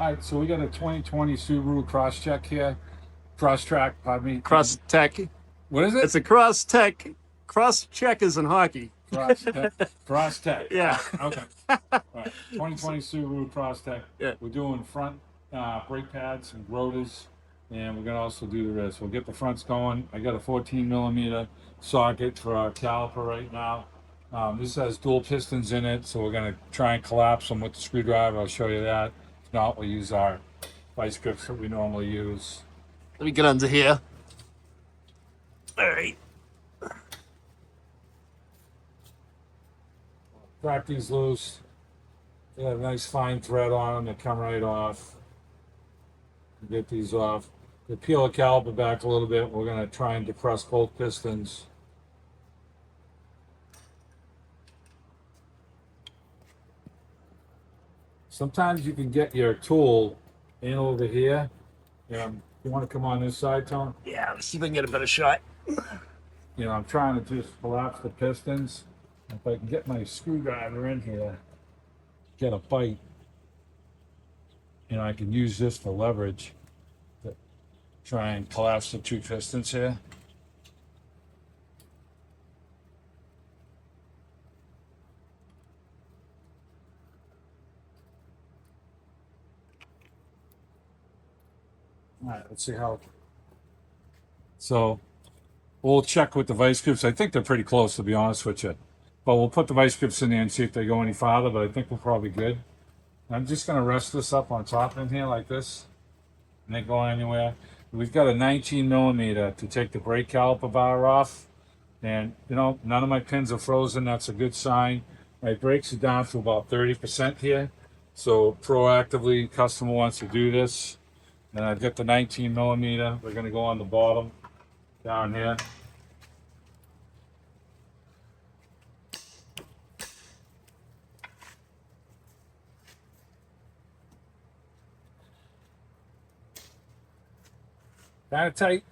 All right, so we got a 2020 Subaru Crosstrek here. Crosstrek, pardon me. Crosstrek. What is it? It's a Crosstrek. Crosstrek is in hockey. Crosstrek. Yeah. Okay. All right. 2020 Subaru Crosstrek. Yeah. We're doing front brake pads and rotors, and we're gonna also do the rest. We'll get the fronts going. I got a 14 millimeter socket for our caliper right now. This has dual pistons in it, so we're gonna try and collapse them with the screwdriver. I'll show you that. If not, we'll use our vice grips that we normally use. Let me get under here. All right. Crack these loose. They have a nice fine thread on them. They come right off. Get these off. They peel the caliper back a little bit. We're going to try and depress both pistons. Sometimes you can get your tool in over here. You want to come on this side, Tom? Yeah, let's see if I can get a better shot. I'm trying to just collapse the pistons. If I can get my screwdriver in here, get a bite, I can use this for leverage to try and collapse the two pistons here. All right, let's see how. So we'll check with the vice grips. I think they're pretty close, to be honest with you. But we'll put the vice grips in there and see if they go any farther, but I think we're probably good. I'm just going to rest this up on top in here like this. And they go anywhere. We've got a 19 millimeter to take the brake caliper bar off. And, none of my pins are frozen. That's a good sign. My brakes are down to about 30% here. So proactively, customer wants to do this. And I've got the 19 millimeter. We're going to go on the bottom down here. Kind of tight.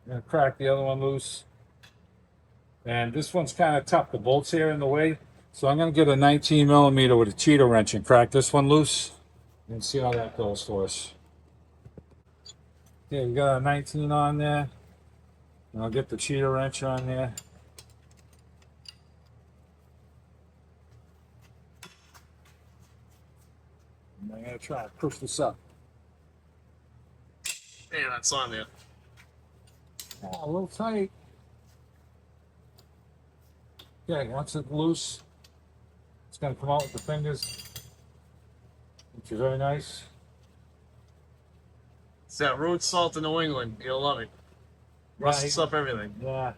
I'm going to crack the other one loose. And this one's kind of tough. The bolt's here in the way. So I'm going to get a 19 millimeter with a cheater wrench and crack this one loose. And see how that goes for us. Okay, we got a 19 on there. And I'll get the cheater wrench on there. And I'm going to try to push this up. Yeah, that's on there. Oh, a little tight. Okay, once it's loose, it's going to come out with the fingers, which is very nice. It's that road salt in New England. You'll love it. Rusts up everything. Yeah.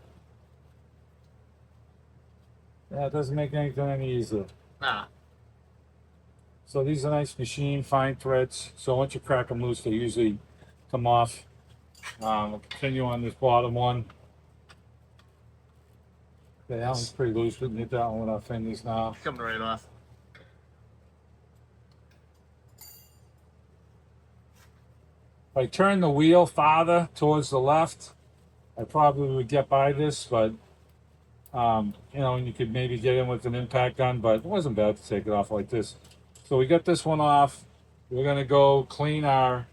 Yeah, it doesn't make anything any easier. Nah. So these are nice machine, fine threads. So once you crack them loose, they usually come off. We'll continue on this bottom one. Okay, that one's pretty loose. We can hit that one with our fingers now. Coming right off. If I turn the wheel farther towards the left, I probably would get by this, but you could maybe get in with an impact gun, but it wasn't bad to take it off like this. So we got this one off. We're gonna go clean our,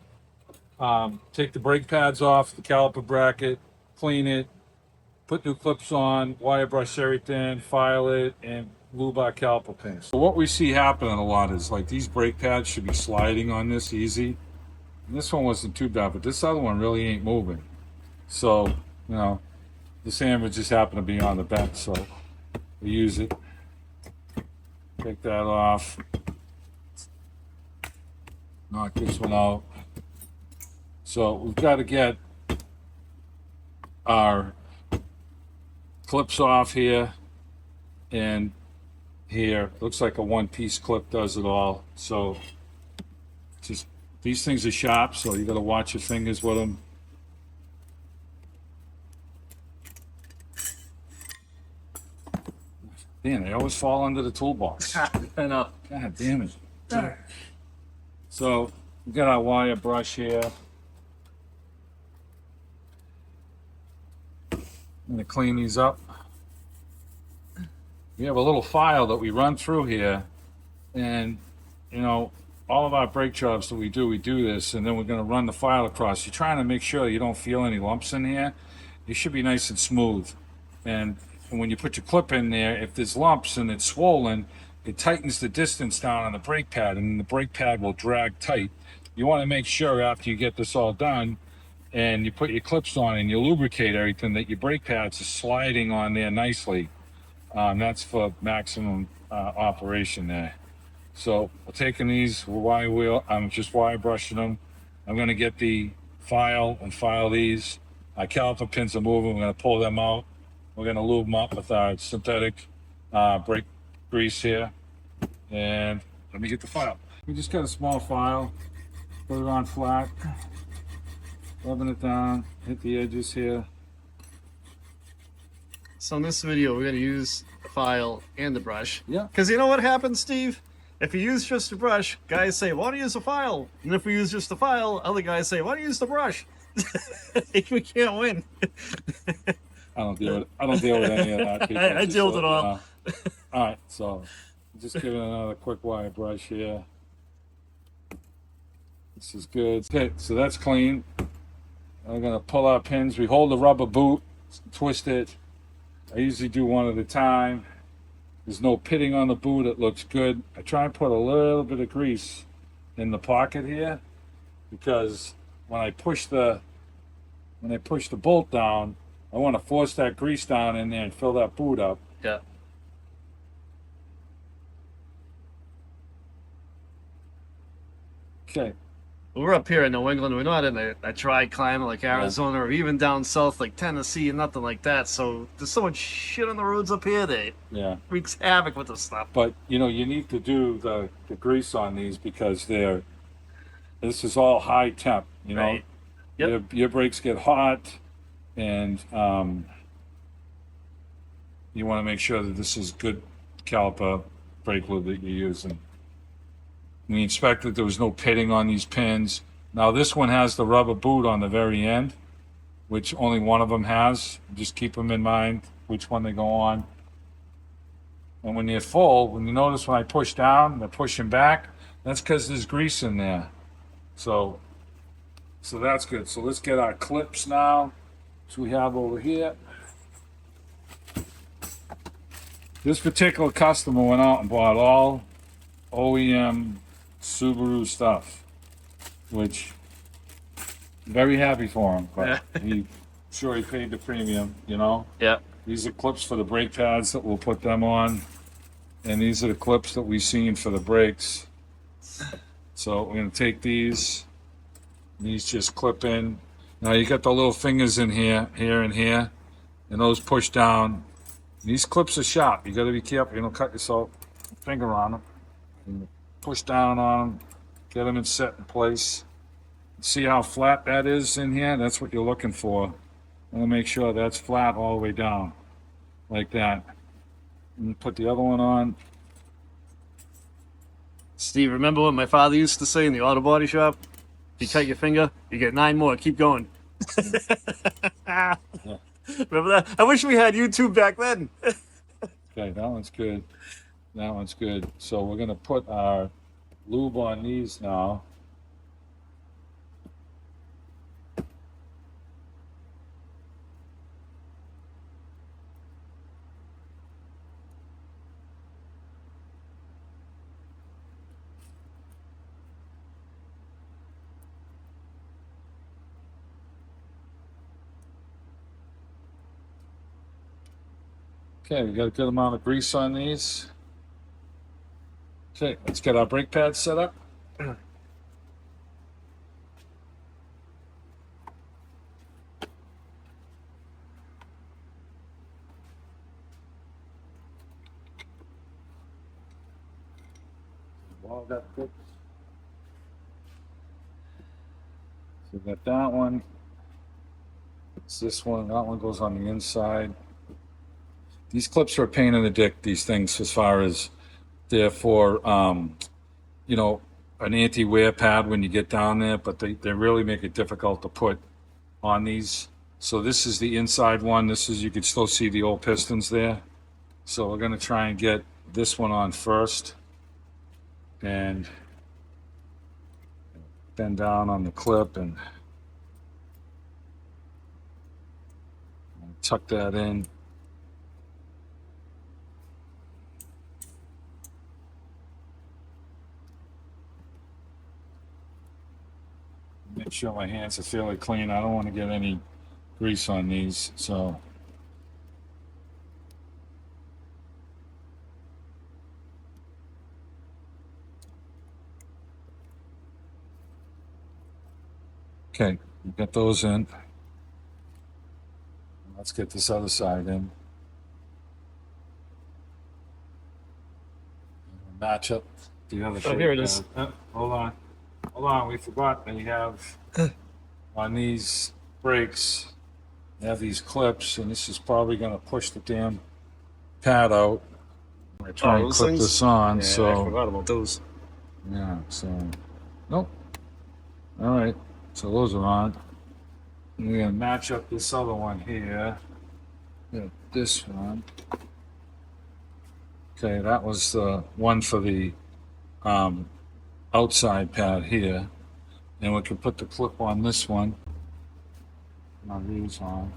take the brake pads off, the caliper bracket, clean it, put new clips on, wire brush everything, file it, and lube our caliper pins. So what we see happening a lot is like these brake pads should be sliding on this easy. And this one wasn't too bad, but this other one really ain't moving. So, the sandwich just happened to be on the bench, so we use it. Take that off. Knock this one out. So we've got to get our clips off here and here. Looks like a one-piece clip does it all. So just these things are sharp, so you got to watch your fingers with them. Damn, they always fall under the toolbox. I know. God damn it. So we got our wire brush here. I'm going to clean these up. we have a little file that we run through here, and you know, all of our brake jobs that we do this, and then we're going to run the file across. You're trying to make sure you don't feel any lumps in here. It should be nice and smooth. And when you put your clip in there, if there's lumps and it's swollen, it tightens the distance down on the brake pad, and the brake pad will drag tight. You want to make sure after you get this all done and you put your clips on and you lubricate everything, that your brake pads are sliding on there nicely. That's for maximum operation there. So we're taking these, I'm just wire brushing them. I'm going to get the file and file these. Our caliper pins are moving. We're going to pull them out. We're going to lube them up with our synthetic brake grease here. And let me get the file. We just got a small file. Put it on flat. Rubbing it down. Hit the edges here. So in this video, we're going to use the file and the brush. Yeah. Because you know what happens, Steve? If you use just the brush, guys say, why don't you use the file? And if we use just the file, other guys say, why don't you use the brush? We can't win. I don't deal with any of that. I deal with it all. All right, so just give it another quick wire brush here. This is good. Okay, so that's clean. I'm gonna pull our pins. We hold the rubber boot, twist it. I usually do one at a time. There's no pitting on the boot. It looks good. I try and put a little bit of grease in the pocket here, because when I push the bolt down, I want to force that grease down in there and fill that boot up. Yeah. Okay. We're up here in New England. We're not in a dry climate like Arizona or even down south like Tennessee and nothing like that. So there's so much shit on the roads up here that wreaks havoc with this stuff. But you know, you need to do the grease on these because this is all high temp. You know, Right. Yep. Your brakes get hot, and you want to make sure that this is good caliper brake lube that you're using. We inspected, there was no pitting on these pins. Now this one has the rubber boot on the very end, which only one of them has. Just keep them in mind which one they go on. And when they're full, when you notice when I push down, they're pushing back, that's because there's grease in there. So that's good. So let's get our clips now, which we have over here. This particular customer went out and bought all OEM Subaru stuff, which I'm very happy for him, but he paid the premium, you know. Yeah. These are clips for the brake pads that we'll put them on, and these are the clips that we've seen for the brakes. So we're going to take these just clip in. Now you got the little fingers in here, and here, and those push down. These clips are sharp. You got to be careful. You don't cut yourself a finger on them. And push down on them, get them set in place. See how flat that is in here? That's what you're looking for. I'm gonna make sure that's flat all the way down, like that. And put the other one on. Steve, remember what my father used to say in the auto body shop? If you cut your finger, you get 9 more. Keep going. Yeah. Remember that? I wish we had YouTube back then. Okay, that one's good. That one's good. So we're gonna put our lube on these now. Okay, we got a good amount of grease on these. Okay, let's get our brake pads set up. All got fixed. So we got that one. It's this one. That one goes on the inside. These clips are a pain in the dick, these things, as far as they're for, you know, an anti-wear pad when you get down there, but they really make it difficult to put on these. So this is the inside one. This is, you can still see the old pistons there. So we're going to try and get this one on first and bend down on the clip and tuck that in. Make sure my hands are fairly clean. I don't want to get any grease on these, so okay, we got those in. Let's get this other side in. Match up the other side. Oh, here it is. Hold on, we forgot that you have on these brakes, you have these clips, and this is probably going to push the damn pad out. I'm going to try and those clip things? this on. Yeah, so I forgot about those. yeah, so nope. All right, so those are on. And we're going to match up this other one here. Yeah, this one. Okay, that was the one for the outside pad here. And we can put the clip on this one. Now these on.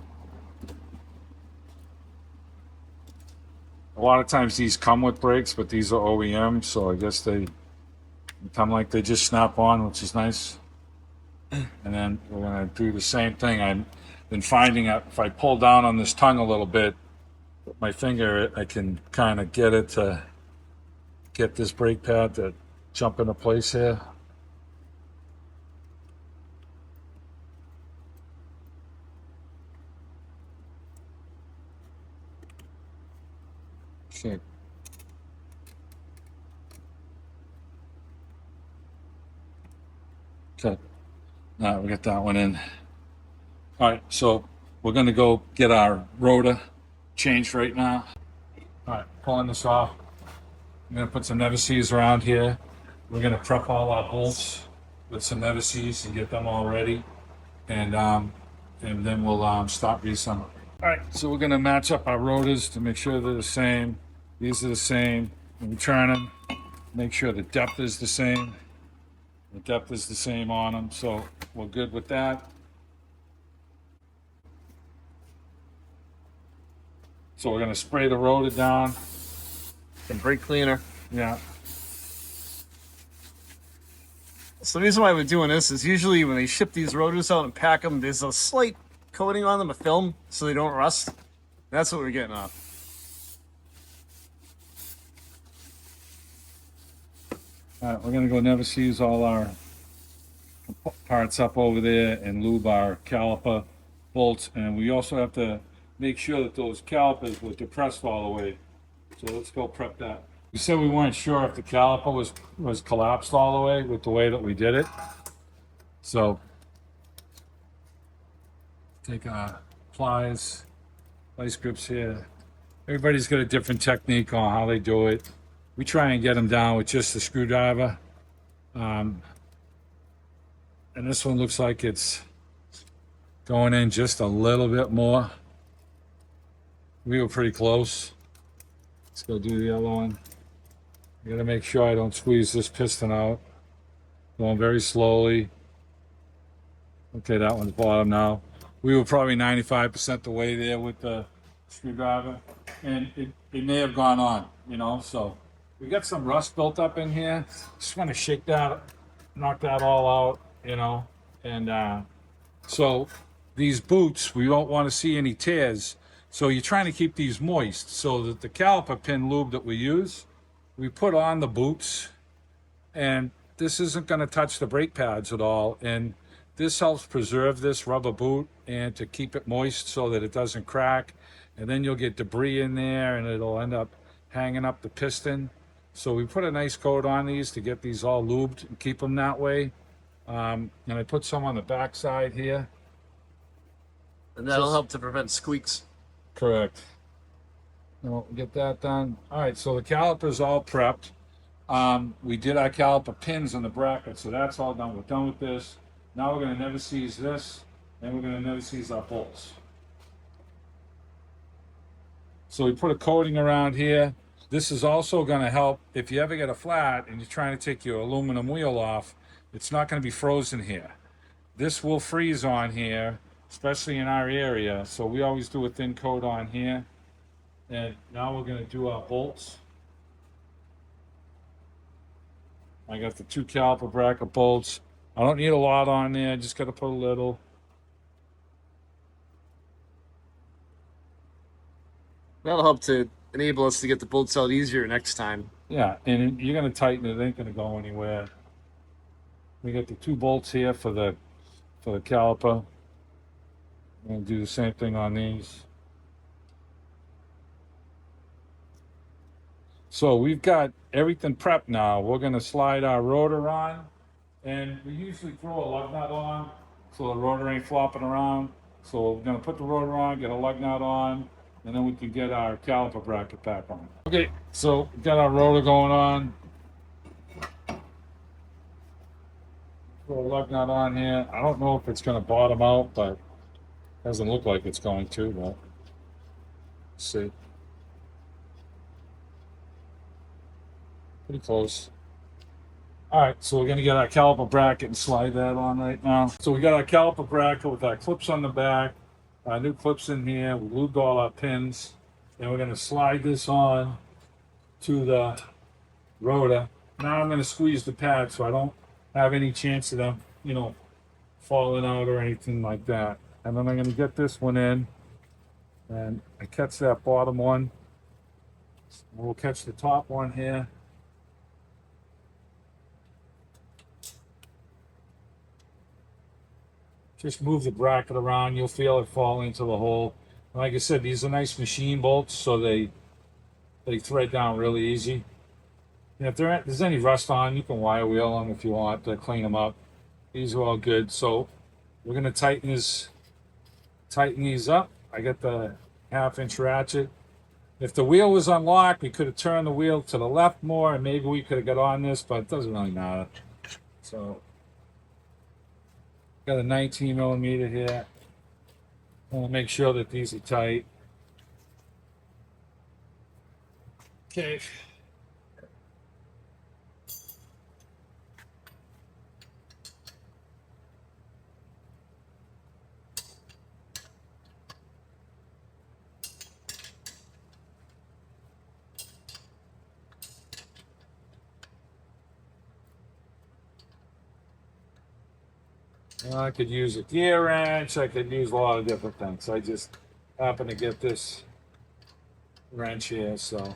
A lot of times these come with brakes, but these are OEM, so I guess they come like they just snap on, which is nice. And then we're gonna do the same thing. I've been finding out if I pull down on this tongue a little bit, with my finger, I can kind of get it to get this brake pad to jump into place here. Okay. Okay. Now we got that one in. All right, so we're gonna go get our rotor changed right now. All right, pulling this off. I'm gonna put some Never-Sees around here. We're gonna prep all our bolts with some Never-Sees and get them all ready, and then we'll start reassembling. All right, so we're gonna match up our rotors to make sure they're the same. These are the same. And we turn them, make sure the depth is the same. The depth is the same on them, so we're good with that. So we're gonna spray the rotor down. Some brake cleaner. Yeah. So the reason why we're doing this is usually when they ship these rotors out and pack them, there's a slight coating on them of film so they don't rust. That's what we're getting off. All right, we're gonna go Never-Sees all our parts up over there and lube our caliper bolts, and we also have to make sure that those calipers were depressed all the way. So let's go prep that. We said we weren't sure if the caliper was collapsed all the way with the way that we did it. So take our plies, vice grips here. Everybody's got a different technique on how they do it. We try and get them down with just a screwdriver. And this one looks like it's going in just a little bit more. We were pretty close. Let's go do the other one. I gotta make sure I don't squeeze this piston out. Going very slowly. Okay, that one's bottom now. We were probably 95% the way there with the screwdriver, and it may have gone on, you know, so we got some rust built up in here. Just want to shake that, knock that all out, you know, and so these boots, we don't want to see any tears. So you're trying to keep these moist so that the caliper pin lube that we use, we put on the boots, and this isn't going to touch the brake pads at all. And this helps preserve this rubber boot and to keep it moist so that it doesn't crack. And then you'll get debris in there and it'll end up hanging up the piston. So we put a nice coat on these to get these all lubed and keep them that way. And I put some on the back side here. And that'll help to prevent squeaks. Correct. We'll get that done. All right, so the caliper's all prepped. We did our caliper pins on the bracket, so that's all done. We're done with this. Now we're going to Never-Sees this, and we're going to Never-Sees our bolts. So we put a coating around here. This is also going to help if you ever get a flat and you're trying to take your aluminum wheel off. It's not going to be frozen here. This will freeze on here, especially in our area. So we always do a thin coat on here. And now we're going to do our bolts. I got the 2 caliper bracket bolts. I don't need a lot on there. I just got to put a little. That'll help to enable us to get the bolts out easier next time. Yeah, and you're going to tighten it. It ain't going to go anywhere. We got the 2 bolts here for the caliper. I'm going to do the same thing on these. So we've got everything prepped now. We're going to slide our rotor on, and we usually throw a lug nut on so the rotor ain't flopping around. So we're going to put the rotor on, get a lug nut on, and then we can get our caliper bracket back on. Okay, so we've got our rotor going on. Throw a lug nut on here. I don't know if it's going to bottom out, but it doesn't look like it's going to, but let's see. Pretty close. All right, so we're going to get our caliper bracket and slide that on right now. So we got our caliper bracket with our clips on the back, our new clips in here. We lubed all our pins, and we're going to slide this on to the rotor. Now I'm going to squeeze the pad so I don't have any chance of them, falling out or anything like that. And then I'm going to get this one in, and I catch that bottom one. We'll catch the top one here. Just move the bracket around, you'll feel it fall into the hole. Like I said, these are nice machine bolts, so they thread down really easy. And if there's any rust on, you can wire wheel them if you want to clean them up. These are all good. So we're going to tighten these up. I got the 1/2-inch ratchet. If the wheel was unlocked, we could have turned the wheel to the left more, and maybe we could have got on this, but it doesn't really matter. So got a 19mm here. I want to make sure that these are tight. Okay. I could use a gear wrench. I could use a lot of different things. I just happen to get this wrench here, so.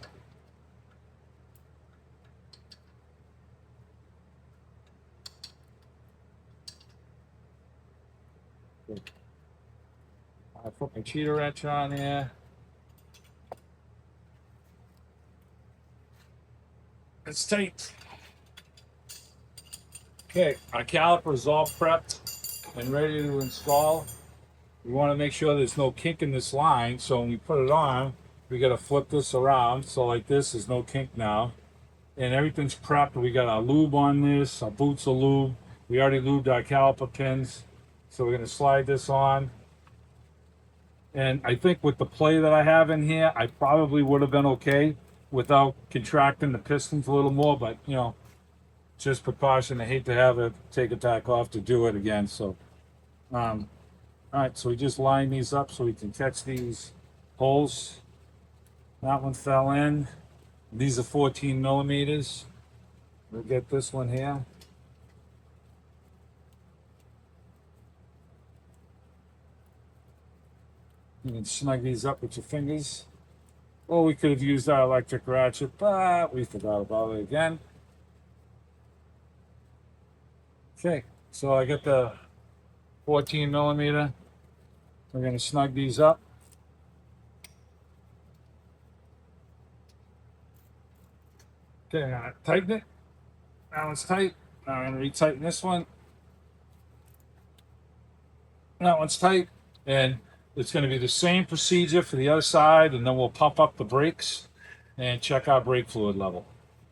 I put my cheater wrench on here. It's tight. Okay, our caliper is all prepped and ready to install. We want to make sure there's no kink in this line, so when we put it on, we got to flip this around. So like this, there's no kink now. And everything's prepped. We got our lube on this, our boots are lubed. We already lubed our caliper pins. So we're going to slide this on. And I think with the play that I have in here, I probably would have been okay without contracting the pistons a little more, but just precaution. I hate to have it take it back off to do it again. So all right, so we just line these up so we can catch these holes. That one fell in. These are 14mm. We'll get this one here. You can snug these up with your fingers. Or we could have used our electric ratchet, but we forgot about it again. Okay, so I got the 14mm. We're going to snug these up. Okay, I'm going to tighten it. That one's tight. Now I'm going to retighten this one. That one's tight. And it's going to be the same procedure for the other side, and then we'll pump up the brakes and check our brake fluid level.